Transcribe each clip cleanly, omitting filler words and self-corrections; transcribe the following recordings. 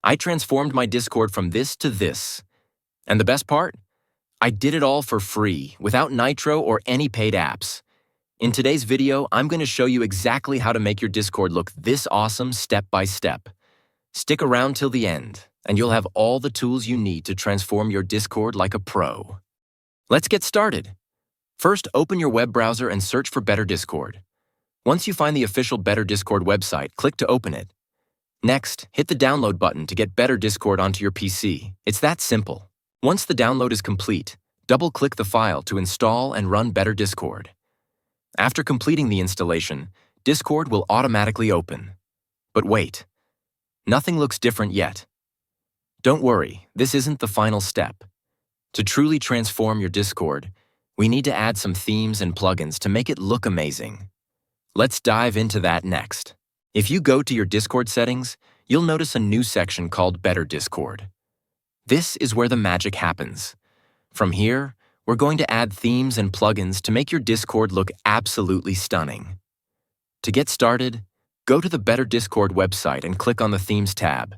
I transformed my Discord from this to this. And the best part? I did it all for free, without Nitro or any paid apps. In today's video, I'm going to show you exactly how to make your Discord look this awesome step by step. Stick around till the end, and you'll have all the tools you need to transform your Discord like a pro. Let's get started. First, open your web browser and search for Better Discord. Once you find the official Better Discord website, click to open it. Next, hit the download button to get Better Discord onto your PC. It's that simple. Once the download is complete, double-click the file to install and run Better Discord. After completing the installation, Discord will automatically open. But wait, nothing looks different yet. Don't worry, this isn't the final step. To truly transform your Discord, we need to add some themes and plugins to make it look amazing. Let's dive into that next. If you go to your Discord settings, you'll notice a new section called Better Discord. This is where the magic happens. From here, we're going to add themes and plugins to make your Discord look absolutely stunning. To get started, go to the Better Discord website and click on the Themes tab.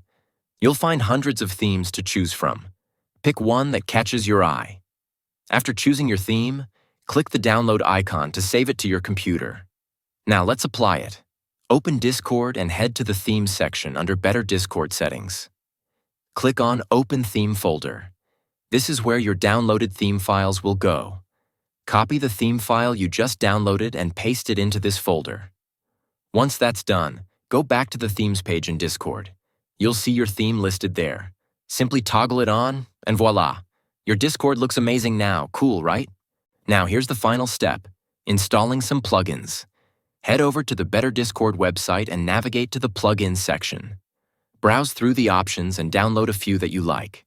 You'll find hundreds of themes to choose from. Pick one that catches your eye. After choosing your theme, click the download icon to save it to your computer. Now let's apply it. Open Discord and head to the Themes section under Better Discord settings. Click on Open Theme folder. This is where your downloaded theme files will go. Copy the theme file you just downloaded and paste it into this folder. Once that's done, go back to the Themes page in Discord. You'll see your theme listed there. Simply toggle it on, and voila! Your Discord looks amazing now. Cool, right? Now here's the final step, installing some plugins. Head over to the Better Discord website and navigate to the Plugins section. Browse through the options and download a few that you like.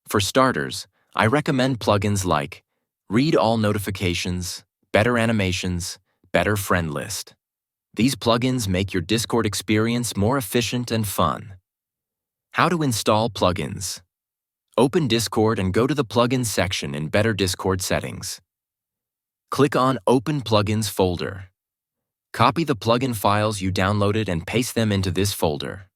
For starters, I recommend plugins like Read All Notifications, Better Animations, Better Friend List. These plugins make your Discord experience more efficient and fun. How to install plugins. Open Discord and go to the Plugins section in Better Discord settings. Click on Open Plugins folder. Copy the plugin files you downloaded and paste them into this folder.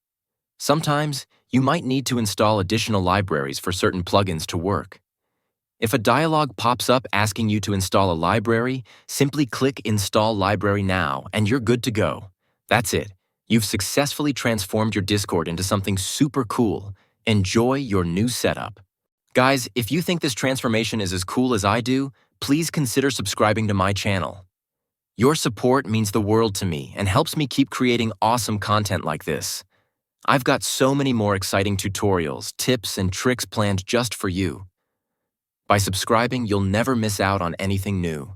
Sometimes, you might need to install additional libraries for certain plugins to work. If a dialog pops up asking you to install a library, simply click Install Library Now and you're good to go. That's it. You've successfully transformed your Discord into something super cool. Enjoy your new setup. Guys, if you think this transformation is as cool as I do, please consider subscribing to my channel. Your support means the world to me and helps me keep creating awesome content like this. I've got so many more exciting tutorials, tips, and tricks planned just for you. By subscribing, you'll never miss out on anything new.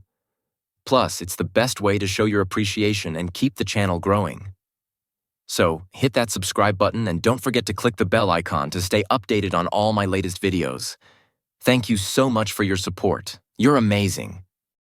Plus, it's the best way to show your appreciation and keep the channel growing. So, hit that subscribe button and don't forget to click the bell icon to stay updated on all my latest videos. Thank you so much for your support. You're amazing.